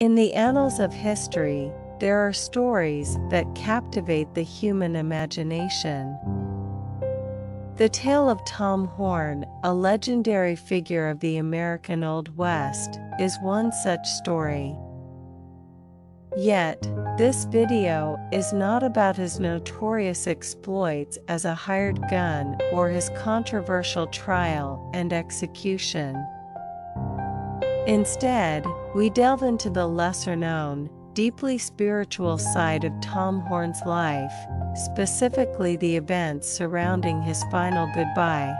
In the annals of history, there are stories that captivate the human imagination. The tale of Tom Horn, a legendary figure of the American Old West, is one such story. Yet, this video is not about his notorious exploits as a hired gun or his controversial trial and execution. Instead, we delve into the lesser-known, deeply spiritual side of Tom Horn's life, specifically the events surrounding his final goodbye.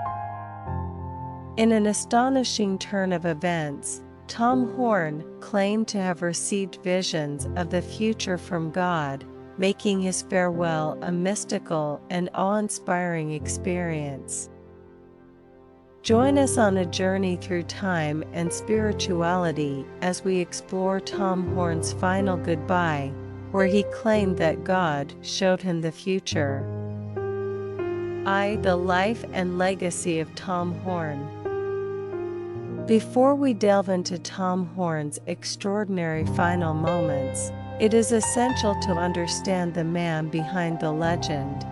In an astonishing turn of events, Tom Horn claimed to have received visions of the future from God, making his farewell a mystical and awe-inspiring experience. Join us on a journey through time and spirituality as we explore Tom Horn's final goodbye, where he claimed that God showed him the future. The life and legacy of Tom Horn. Before we delve into Tom Horn's extraordinary final moments, it is essential to understand the man behind the legend.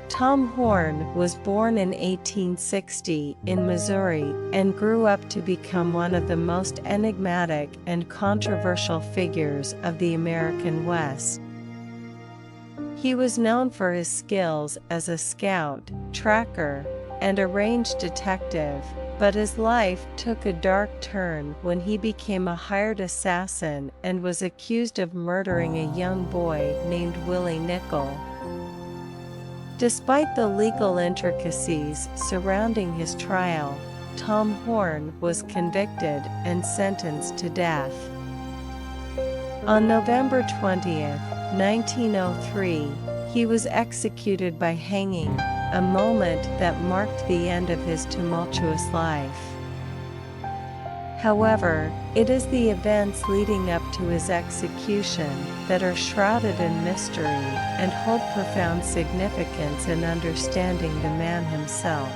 Tom Horn was born in 1860 in Missouri and grew up to become one of the most enigmatic and controversial figures of the American West. He was known for his skills as a scout, tracker, and a range detective, but his life took a dark turn when he became a hired assassin and was accused of murdering a young boy named Willie Nickel. Despite the legal intricacies surrounding his trial, Tom Horn was convicted and sentenced to death. On November 20th, 1903, he was executed by hanging, a moment that marked the end of his tumultuous life. However, it is the events leading up to his execution that are shrouded in mystery and hold profound significance in understanding the man himself.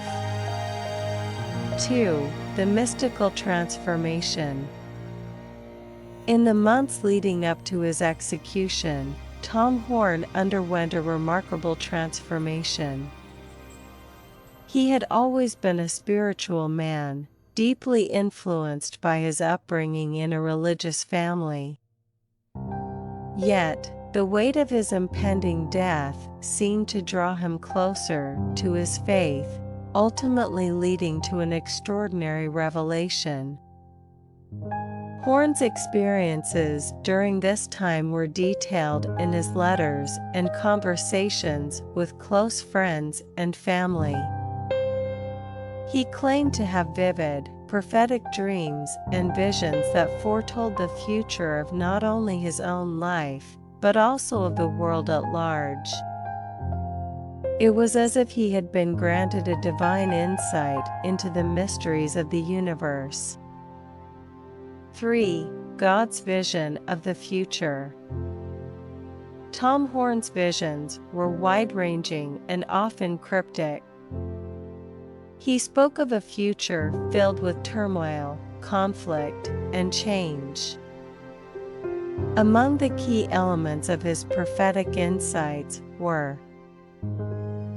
2. The mystical transformation. In the months leading up to his execution, Tom Horn underwent a remarkable transformation. He had always been a spiritual man, deeply influenced by his upbringing in a religious family. Yet, the weight of his impending death seemed to draw him closer to his faith, ultimately leading to an extraordinary revelation. Horn's experiences during this time were detailed in his letters and conversations with close friends and family. He claimed to have vivid, prophetic dreams and visions that foretold the future of not only his own life, but also of the world at large. It was as if he had been granted a divine insight into the mysteries of the universe. 3. God's vision of the future. Tom Horn's visions were wide-ranging and often cryptic. He spoke of a future filled with turmoil, conflict, and change. Among the key elements of his prophetic insights were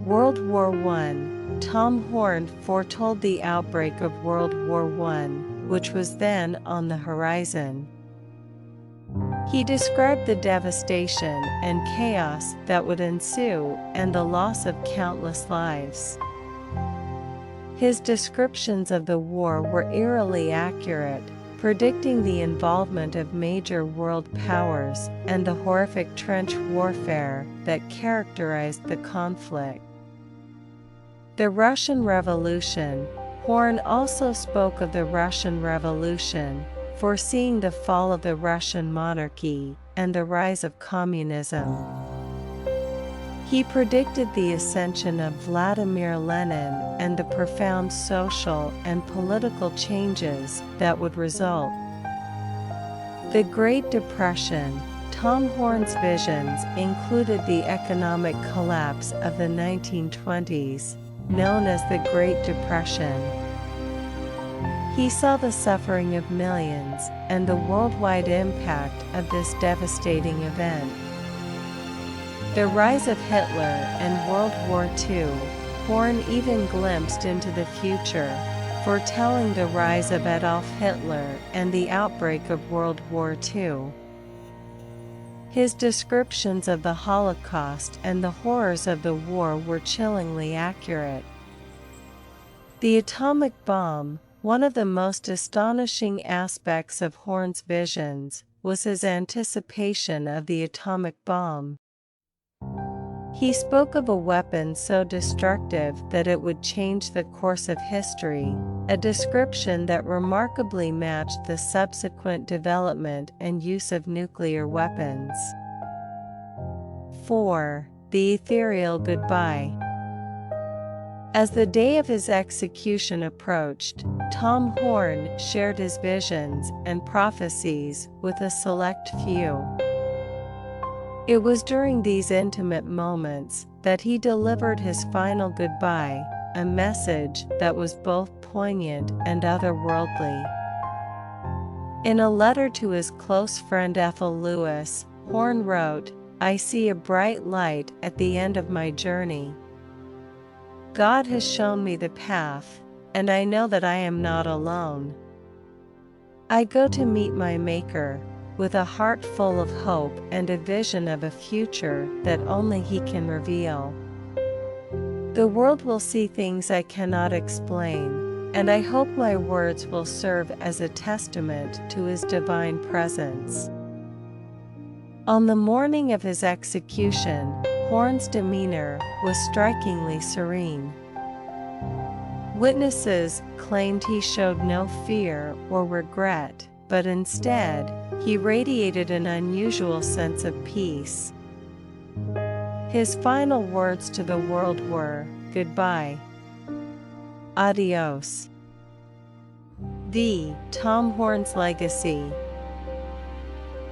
World War I. Tom Horn foretold the outbreak of World War I, which was then on the horizon. He described the devastation and chaos that would ensue and the loss of countless lives. His descriptions of the war were eerily accurate, predicting the involvement of major world powers and the horrific trench warfare that characterized the conflict. The Russian Revolution. Horn also spoke of the Russian Revolution, foreseeing the fall of the Russian monarchy and the rise of communism. He predicted the ascension of Vladimir Lenin and the profound social and political changes that would result. The Great Depression. Tom Horn's visions included the economic collapse of the 1920s, known as the Great Depression. He saw the suffering of millions and the worldwide impact of this devastating event. The rise of Hitler and World War II. Horn even glimpsed into the future, foretelling the rise of Adolf Hitler and the outbreak of World War II. His descriptions of the Holocaust and the horrors of the war were chillingly accurate. The atomic bomb. One of the most astonishing aspects of Horn's visions was his anticipation of the atomic bomb. He spoke of a weapon so destructive that it would change the course of history, a description that remarkably matched the subsequent development and use of nuclear weapons. 4. The ethereal goodbye. As the day of his execution approached, Tom Horn shared his visions and prophecies with a select few. It was during these intimate moments that he delivered his final goodbye, a message that was both poignant and otherworldly. In a letter to his close friend Ethel Lewis, Horn wrote, "I see a bright light at the end of my journey. God has shown me the path, and I know that I am not alone. I go to meet my Maker, with a heart full of hope and a vision of a future that only He can reveal. The world will see things I cannot explain, and I hope my words will serve as a testament to His divine presence." On the morning of his execution, Horn's demeanor was strikingly serene. Witnesses claimed he showed no fear or regret, but instead, he radiated an unusual sense of peace. His final words to the world were, "Goodbye. Adios." Tom Horn's legacy.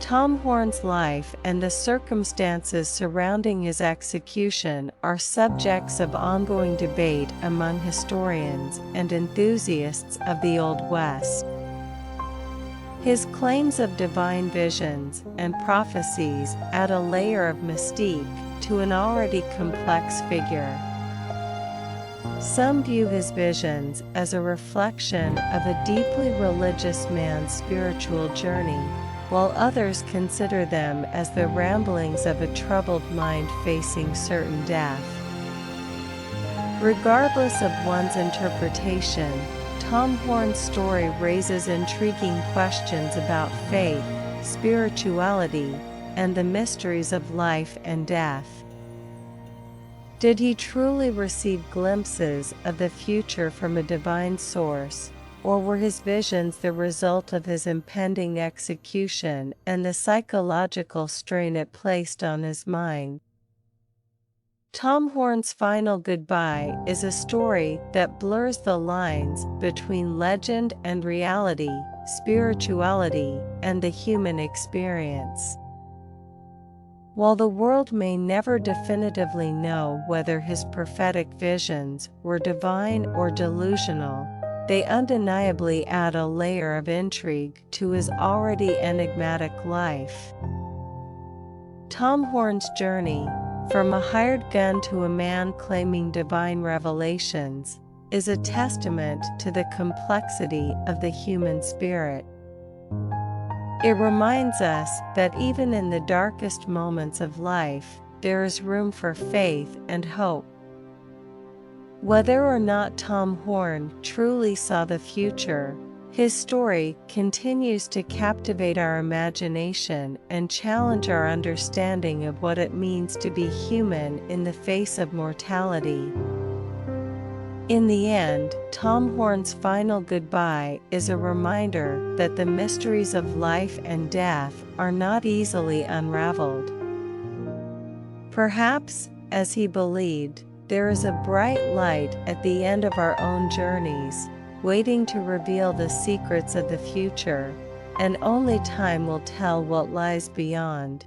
Tom Horn's life and the circumstances surrounding his execution are subjects of ongoing debate among historians and enthusiasts of the Old West. His claims of divine visions and prophecies add a layer of mystique to an already complex figure. Some view his visions as a reflection of a deeply religious man's spiritual journey, while others consider them as the ramblings of a troubled mind facing certain death. Regardless of one's interpretation, Tom Horn's story raises intriguing questions about faith, spirituality, and the mysteries of life and death. Did he truly receive glimpses of the future from a divine source, or were his visions the result of his impending execution and the psychological strain it placed on his mind? Tom Horn's final goodbye is a story that blurs the lines between legend and reality, spirituality, and the human experience. While the world may never definitively know whether his prophetic visions were divine or delusional, they undeniably add a layer of intrigue to his already enigmatic life. Tom Horn's journey, from a hired gun to a man claiming divine revelations, is a testament to the complexity of the human spirit. It reminds us that even in the darkest moments of life, there is room for faith and hope. Whether or not Tom Horn truly saw the future, his story continues to captivate our imagination and challenge our understanding of what it means to be human in the face of mortality. In the end, Tom Horn's final goodbye is a reminder that the mysteries of life and death are not easily unraveled. Perhaps, as he believed, there is a bright light at the end of our own journeys, waiting to reveal the secrets of the future, and only time will tell what lies beyond.